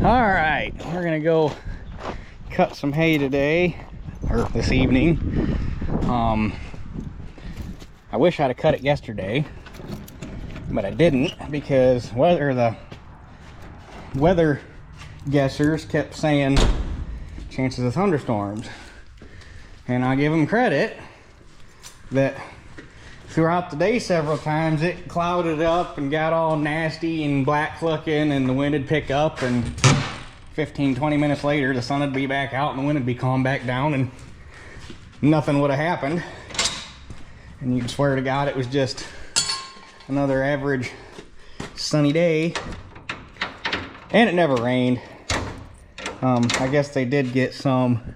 All right, we're gonna go cut some hay today, or this evening. I wish I'd have cut it yesterday, but I didn't because the weather guessers kept saying chances of thunderstorms, and I give them credit that throughout the day several times it clouded up and got all nasty and black looking, and the wind would pick up, and 15-20 minutes later the sun would be back out and the wind would be calmed back down and nothing would have happened. And you'd swear to God it was just another average sunny day, and it never rained. I guess they did get some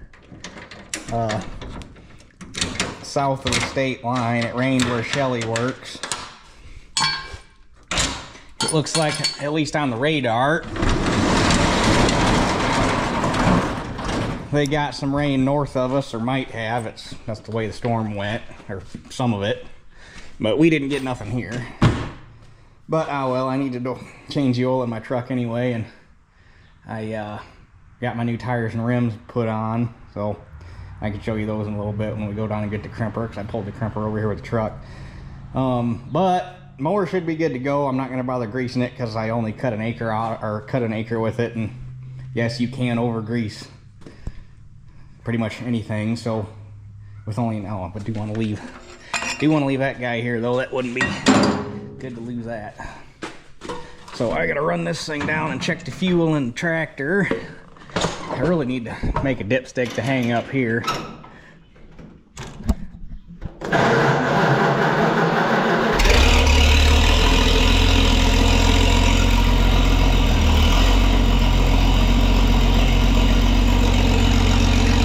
south of the state line. It rained where Shelley works. It looks like, at least on the radar, they got some rain north of us, or might have. That's the way the storm went, or some of it. But we didn't get nothing here. But oh well, I needed to change the oil in my truck anyway, and I got my new tires and rims put on, so I can show you those in a little bit when we go down and get the crimper, because I pulled the crimper over here with the truck. But mower should be good to go. I'm not going to bother greasing it because I only cut an acre out, or cut an acre with it, and yes, you can over grease pretty much anything. So with only an I do want to leave that guy here though. That wouldn't be good to lose that. So I gotta run this thing down and check the fuel in the tractor. I really need to make a dipstick to hang up here.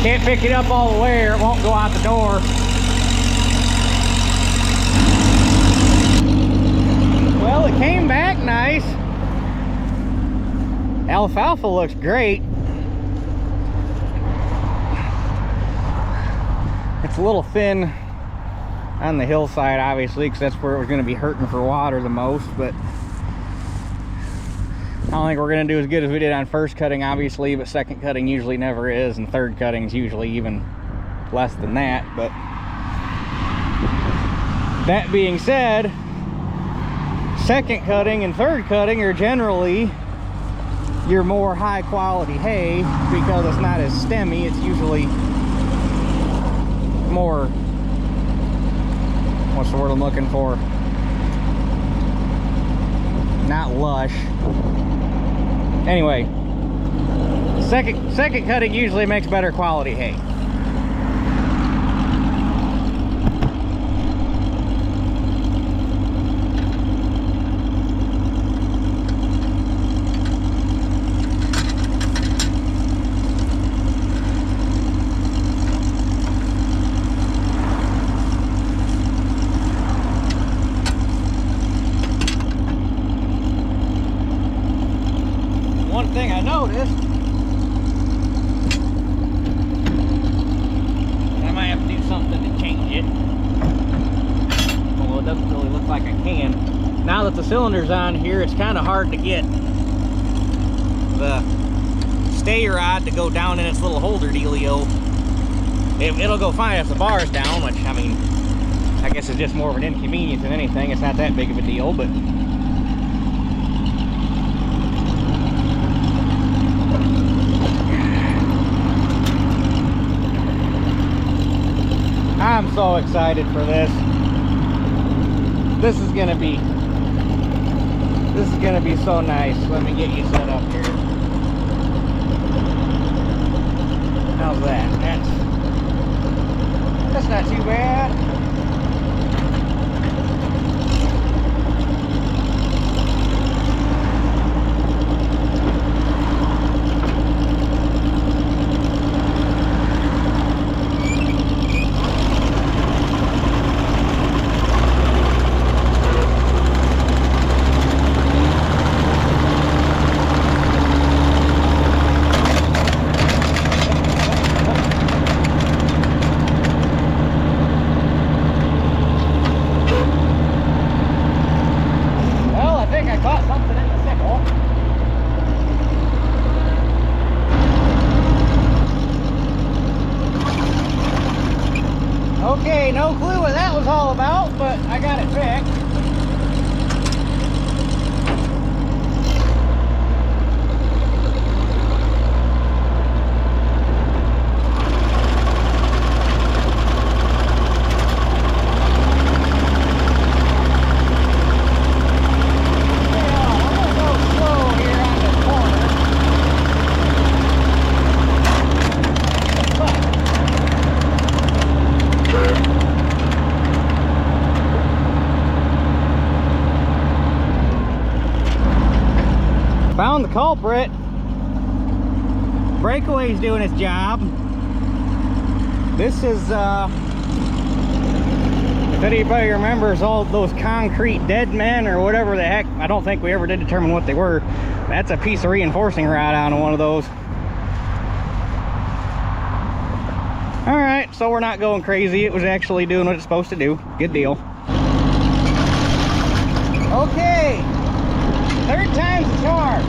Can't pick it up all the way or it won't go out the door. Well, it came back nice. Alfalfa looks great. It's a little thin on the hillside, obviously, because that's where it was going to be hurting for water the most, but I don't think we're going to do as good as we did on first cutting, obviously, but second cutting usually never is, and third cutting is usually even less than that. But that being said, second cutting and third cutting are generally your more high quality hay because it's not as stemmy. It's usually more, what's the word I'm looking for? Not lush. Anyway, second cutting usually makes better quality hay. One thing I noticed, I might have to do something to change it. Well, it doesn't really look like I can. Now that the cylinder's on here, it's kind of hard to get the stay rod to go down in its little holder dealio. It'll go fine if the bar's down, which, I mean, I guess it's just more of an inconvenience than anything. It's not that big of a deal, but I'm so excited for this. This is gonna be so nice. Let me get you set up here. How's that? That's not too bad. Okay, no clue what that was all about, but I got it fixed. Found the culprit. Breakaway's doing its job. This is, if anybody remembers all those concrete dead men or whatever the heck, I don't think we ever did determine what they were. That's a piece of reinforcing rod on one of those. All right, so we're not going crazy. It was actually doing what it's supposed to do. Good deal. Okay. Third time's the charm.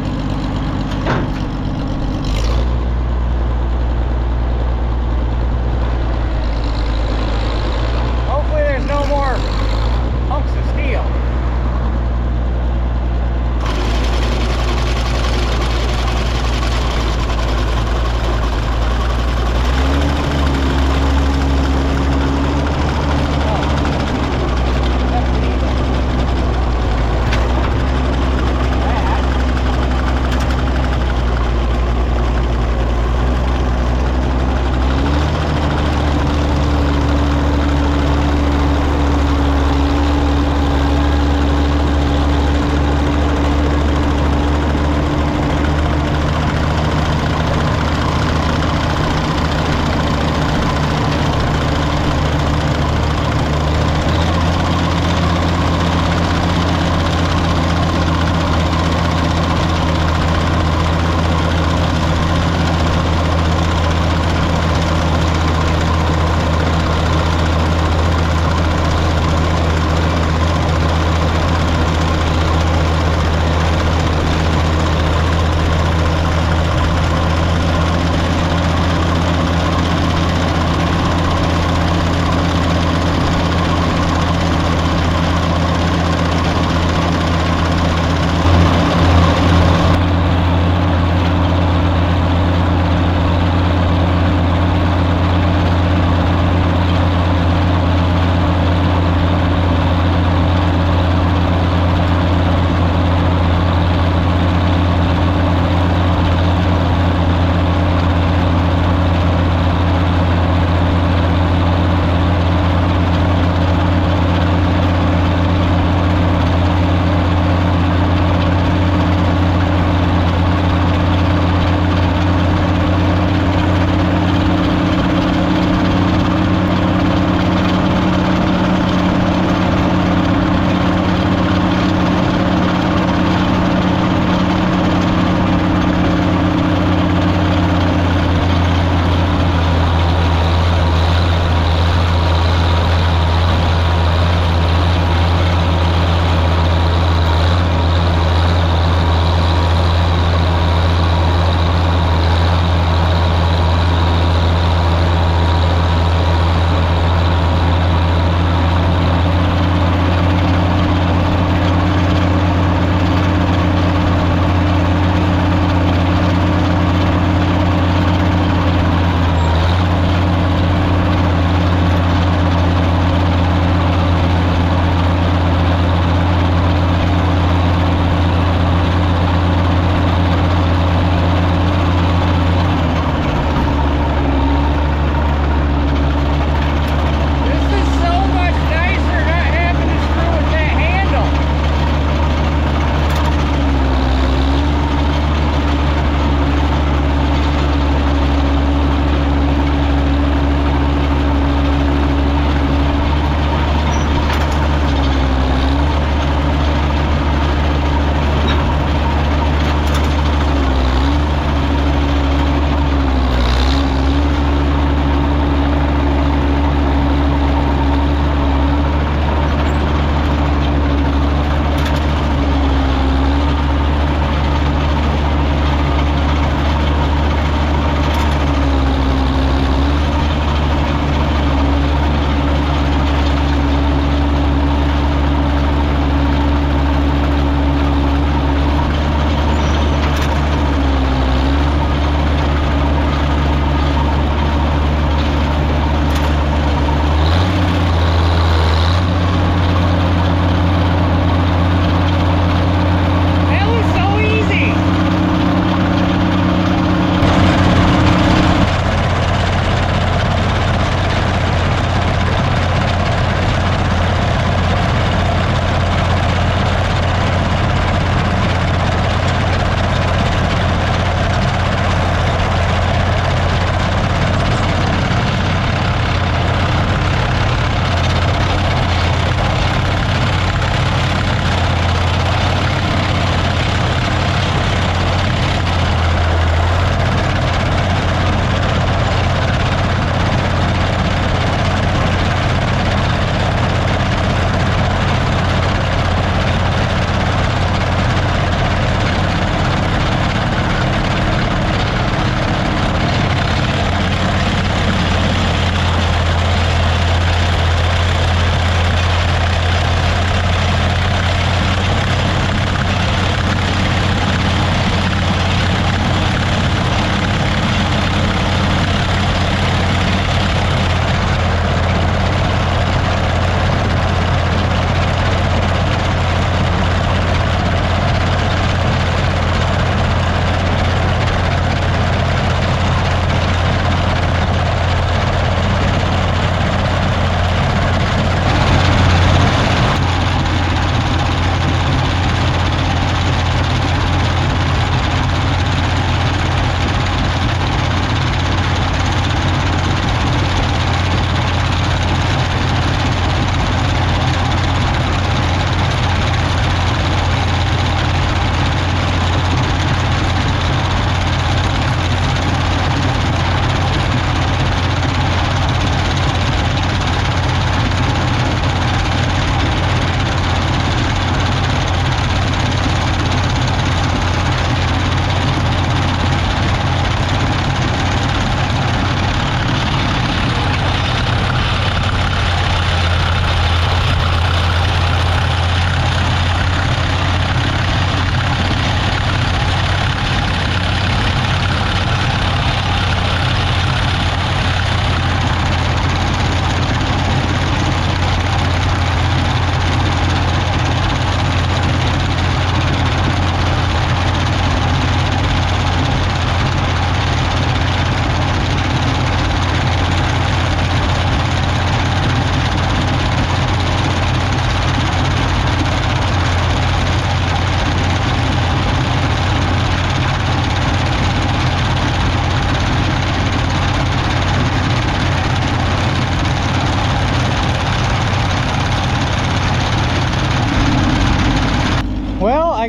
Hopefully there's no more hunks of steel.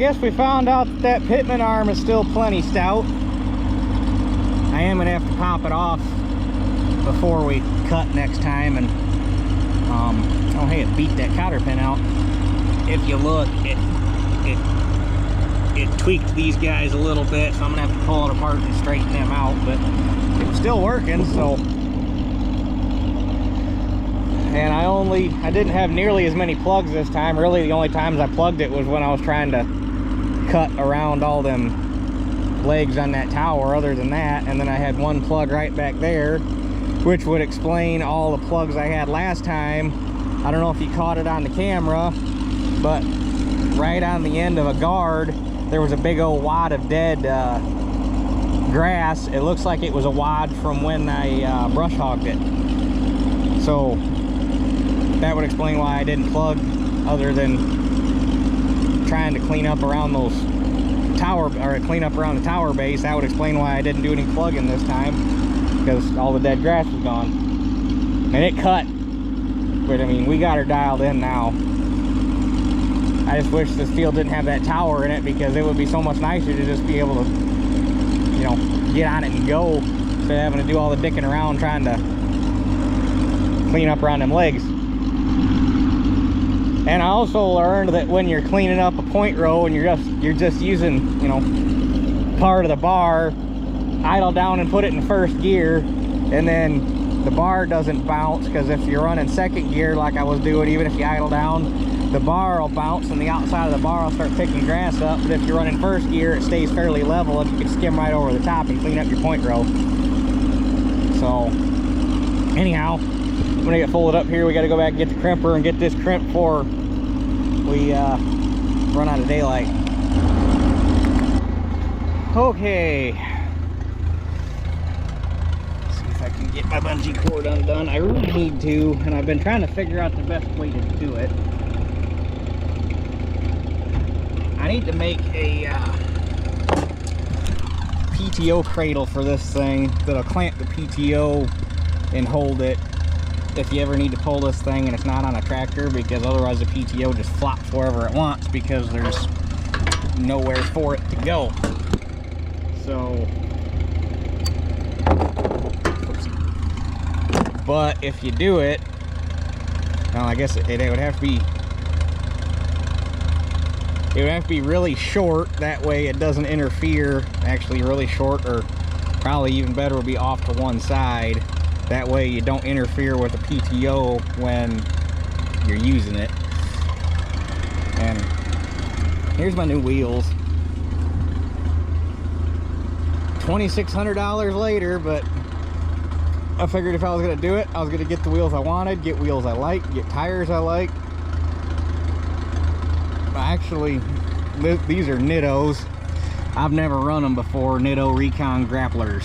guess we found out that that pitman arm is still plenty stout. I am gonna have to pop it off before we cut next time. And oh hey, it beat that cotter pin out. If you look, it tweaked these guys a little bit, so I'm gonna have to pull it apart and straighten them out, but it's still working. So, and I didn't have nearly as many plugs this time. Really, the only times I plugged it was when I was trying to cut around all them legs on that tower. Other than that, and then I had one plug right back there, which would explain all the plugs I had last time. I don't know if you caught it on the camera, but right on the end of a guard there was a big old wad of dead grass. It looks like it was a wad from when I brush hogged it. So that would explain why I didn't plug, other than trying to clean up around those tower, or clean up around the tower base. That would explain why I didn't do any plugging this time, because all the dead grass was gone. And it cut, but I mean, we got her dialed in now. I just wish this field didn't have that tower in it, because it would be so much nicer to just be able to, you know, get on it and go, instead of having to do all the dicking around trying to clean up around them legs. And I also learned that when you're cleaning up a point row and you're just using, you know, part of the bar, idle down and put it in first gear, and then the bar doesn't bounce, because if you're running second gear like I was doing, even if you idle down, the bar will bounce and the outside of the bar will start picking grass up. But if you're running first gear, it stays fairly level and you can skim right over the top and clean up your point row. So anyhow, I'm gonna get folded up here. We got to go back and get the crimper and get this crimp before we run out of daylight. Okay, let's see if I can get my bungee cord undone. I really need to, and I've been trying to figure out the best way to do it. I need to make a PTO cradle for this thing that'll clamp the PTO and hold it if you ever need to pull this thing and it's not on a tractor, because otherwise the PTO just flops wherever it wants because there's nowhere for it to go. So, but if you do it, well, I guess it would have to be, it would have to be really short, that way it doesn't interfere. Actually really short, or probably even better would be off to one side, that way you don't interfere with the PTO when you're using it. And here's my new wheels, $2,600 later, but I figured if I was gonna do it, I was gonna get the wheels I wanted, get wheels I like, get tires I like. Actually, these are Nittos. I've never run them before, Nitto Recon grapplers.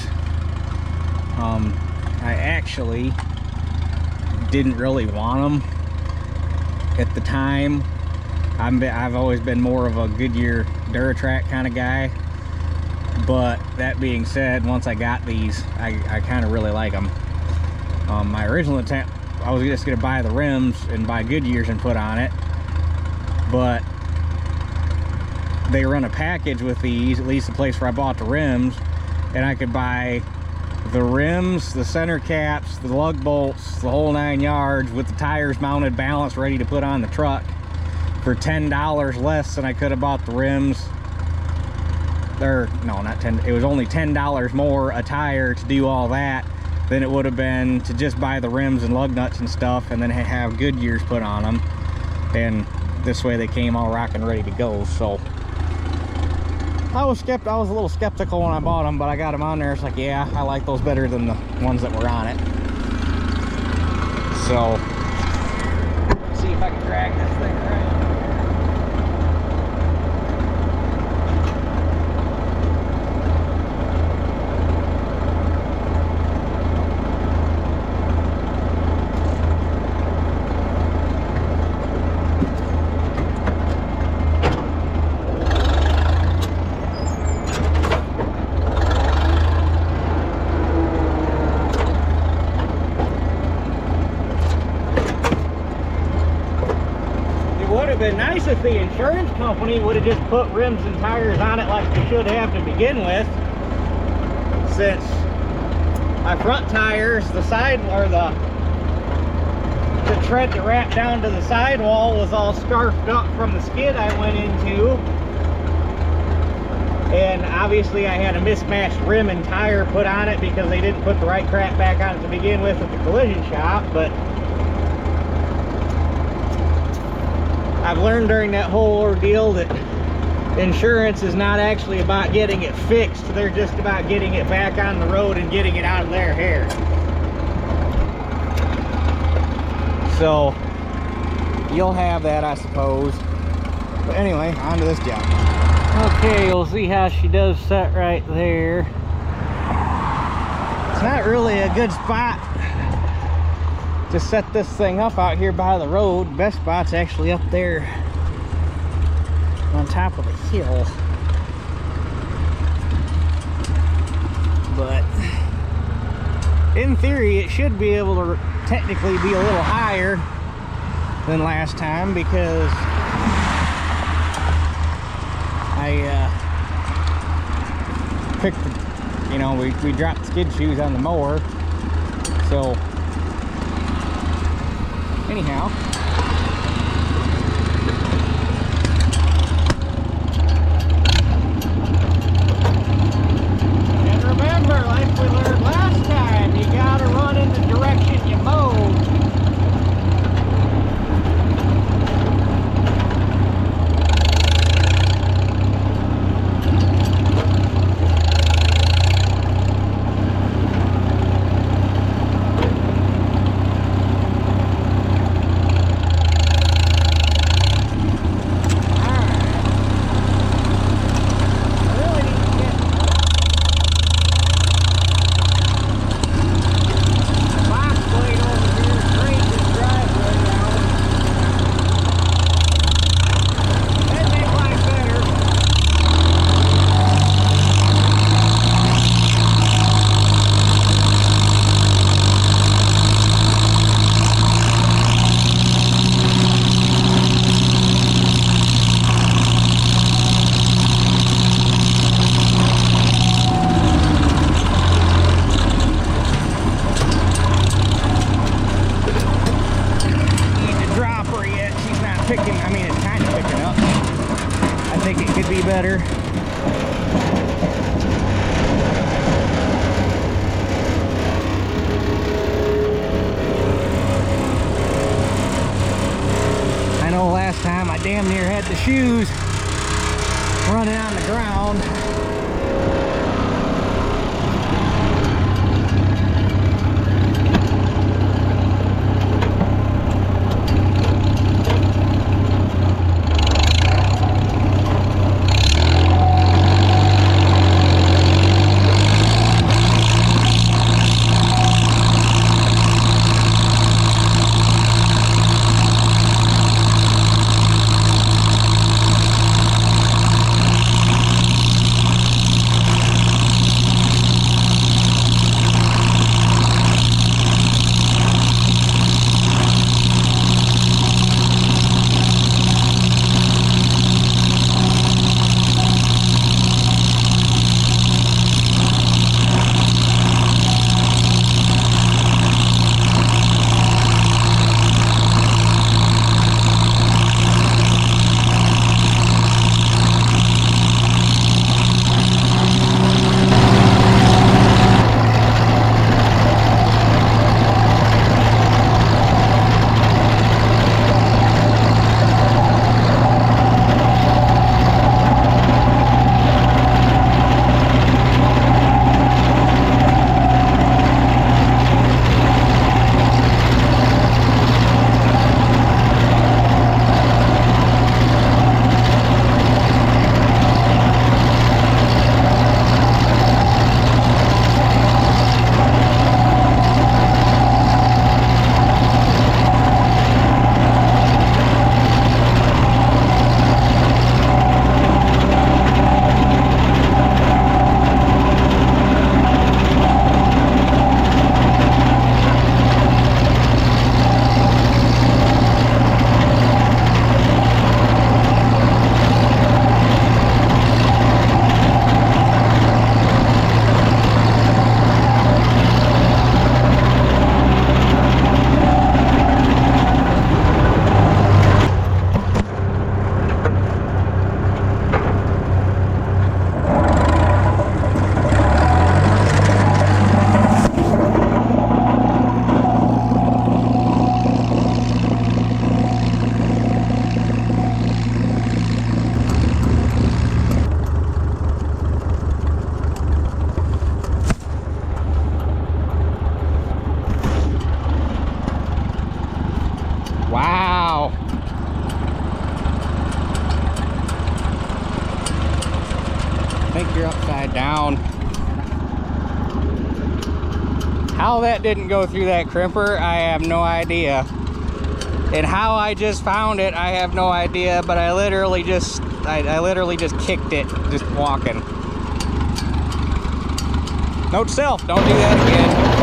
I actually didn't really want them at the time. I've always been more of a Goodyear Duratrack kind of guy, but that being said, once I got these, I kind of really like them. My original intent, I was just going to buy the rims and buy Goodyears and put on it, but they run a package with these, at least the place where I bought the rims, and I could buy the rims, the center caps, the lug bolts, the whole 9 yards, with the tires mounted, balanced, ready to put on the truck for $10 less than I could have bought the rims. Or no, not 10, it was only $10 more a tire to do all that than it would have been to just buy the rims and lug nuts and stuff and then have Goodyears put on them. And this way they came all rocking ready to go. So I was a little skeptical when I bought them, but I got them on there. It's like, yeah, I like those better than the ones that were on it. So let's see if I can drag this thing around. have been nice if the insurance company would have just put rims and tires on it like they should have to begin with. Since my front tires, the side, or the tread that wrapped down to the sidewall was all scarfed up from the skid I went into. And obviously I had a mismatched rim and tire put on it because they didn't put the right crap back on it to begin with at the collision shop. But I've learned during that whole ordeal that insurance is not actually about getting it fixed. They're just about getting it back on the road and getting it out of their hair. So you'll have that, I suppose. But anyway, on to this job. Okay, you'll see how she does set right there. It's not really a good spot to set this thing up out here by the road. Best spot's actually up there on top of the hill. But in theory, it should be able to technically be a little higher than last time, because I picked, you know, we dropped skid shoes on the mower. So anyhow, and remember, like we learned last time, you gotta run in the direction you mowed. Better. I know last time I damn near had the shoes running on the ground. Wow. I think you're upside down. How that didn't go through that crimper, I have no idea. And how I just found it, I have no idea, but I literally just kicked it just walking. Note to self, don't do that again.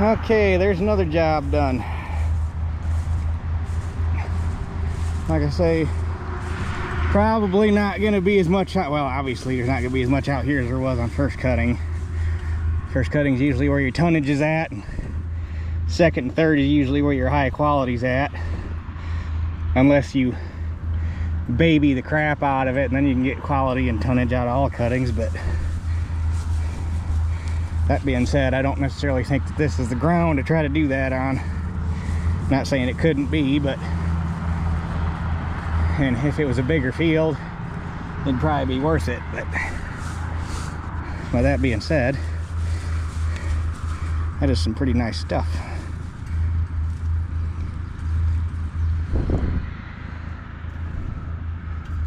Okay, there's another job done. Like I say, probably not going to be as much out, well, obviously there's not going to be as much out here as there was on first cutting. First cutting is usually where your tonnage is at. Second and third is usually where your high quality's at. Unless you baby the crap out of it, and then you can get quality and tonnage out of all cuttings. But that being said, I don't necessarily think that this is the ground to try to do that on. Not saying it couldn't be, but and if it was a bigger field, it'd probably be worth it. But with that being said, that is some pretty nice stuff.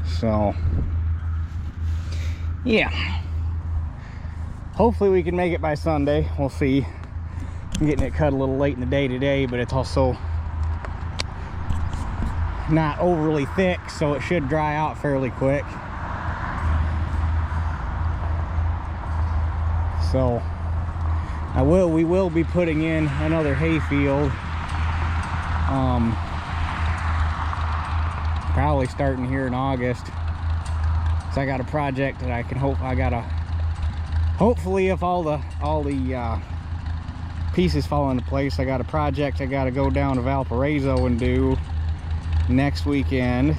So yeah, hopefully we can make it by Sunday. We'll see. I'm getting it cut a little late in the day today, but it's also not overly thick, so it should dry out fairly quick. So we will be putting in another hay field, probably starting here in August. So I got a project that I can hopefully if all the pieces fall into place, I got a project I got to go down to Valparaiso and do next weekend,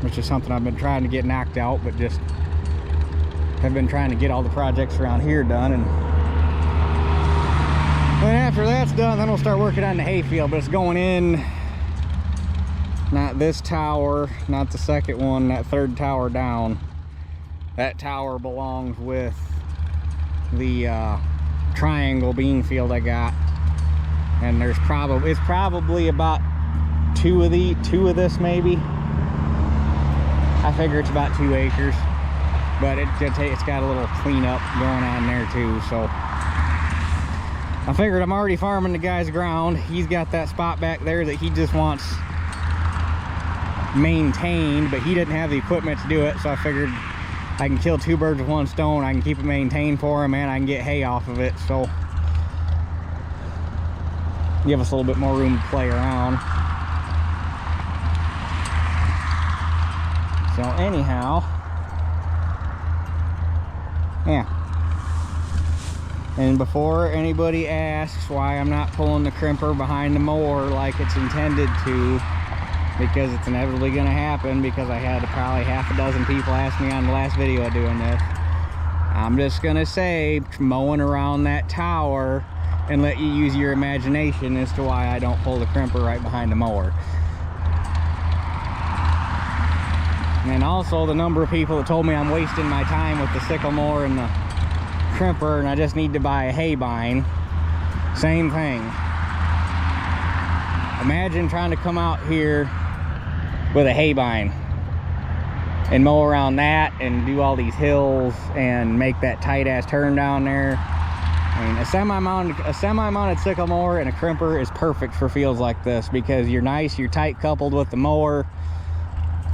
which is something I've been trying to get knocked out, but just have been trying to get all the projects around here done. And then after that's done, then we'll start working on the hay field. But it's going in, not this tower, not the second one, that third tower down. That tower belongs with the triangle bean field I got. And it's probably about two of this maybe. I figure it's about 2 acres, but it's got a little cleanup going on there too. So I figured I'm already farming the guy's ground. He's got that spot back there that he just wants maintained, but he didn't have the equipment to do it. So I figured I can kill 2 birds with 1 stone. I can keep it maintained for him, and I can get hay off of it. So give us a little bit more room to play around. So anyhow, yeah. And before anybody asks why I'm not pulling the crimper behind the mower like it's intended to, because it's inevitably going to happen, because I had probably half a dozen people ask me on the last video of doing this. I'm just going to say, mowing around that tower, and let you use your imagination as to why I don't pull the crimper right behind the mower. And also the number of people that told me I'm wasting my time with the sickle mower and the crimper and I just need to buy a hay bine. Same thing. Imagine trying to come out here with a haybine and mow around that and do all these hills and make that tight ass turn down there. I mean, a semi-mounted sickle mower and a crimper is perfect for fields like this because you're nice, you're tight coupled with the mower.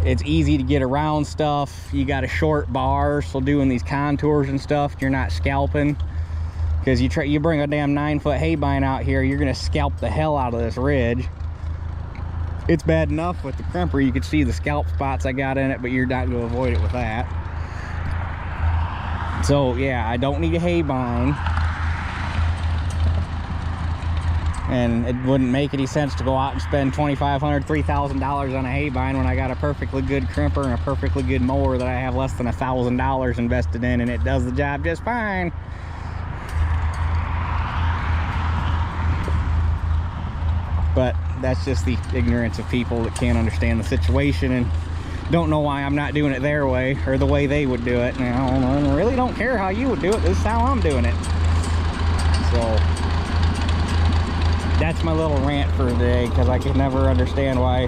It's easy to get around stuff. You got a short bar, so doing these contours and stuff, you're not scalping. Because you bring a damn 9-foot haybine out here, you're gonna scalp the hell out of this ridge. It's bad enough with the crimper, you can see the scalp spots I got in it, but you're not gonna avoid it with that. So yeah, I don't need a haybine. And it wouldn't make any sense to go out and spend $2,500, $3,000 on a haybine when I got a perfectly good crimper and a perfectly good mower that I have less than $1,000 invested in, and it does the job just fine. But that's just the ignorance of people that can't understand the situation and don't know why I'm not doing it their way or the way they would do it. And I really don't care how you would do it. This is how I'm doing it. So that's my little rant for today, because I can never understand why.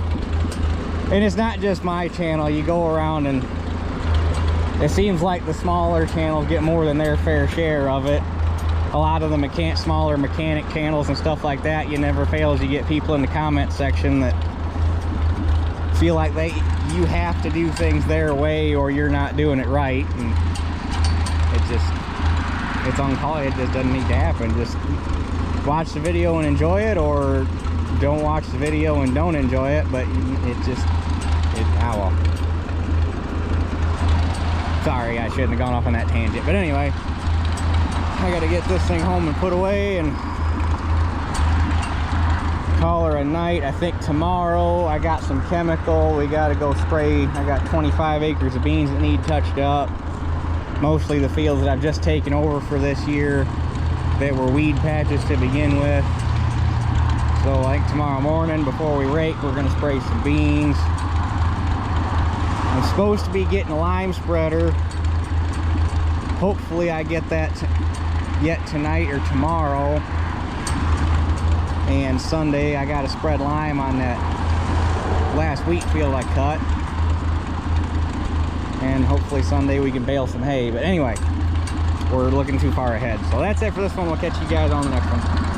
And it's not just my channel. You go around and it seems like the smaller channels get more than their fair share of it. A lot of the smaller mechanic channels and stuff like that, you never fails, you get people in the comment section that feel like you have to do things their way or you're not doing it right, and it's uncalled. It just doesn't need to happen. Just watch the video and enjoy it, or don't watch the video and don't enjoy it. But well. Sorry, I shouldn't have gone off on that tangent, but anyway, I gotta get this thing home and put away and call her a night. I think tomorrow I got some chemical. We gotta go spray. I got 25 acres of beans that need touched up. Mostly the fields that I've just taken over for this year that were weed patches to begin with. So I think tomorrow morning before we rake, we're gonna spray some beans. I'm supposed to be getting a lime spreader. Hopefully I get that yet tonight or tomorrow. And Sunday I got to spread lime on that last wheat field I cut. And hopefully Sunday we can bale some hay. But anyway, we're looking too far ahead. So that's it for this one. We'll catch you guys on the next one.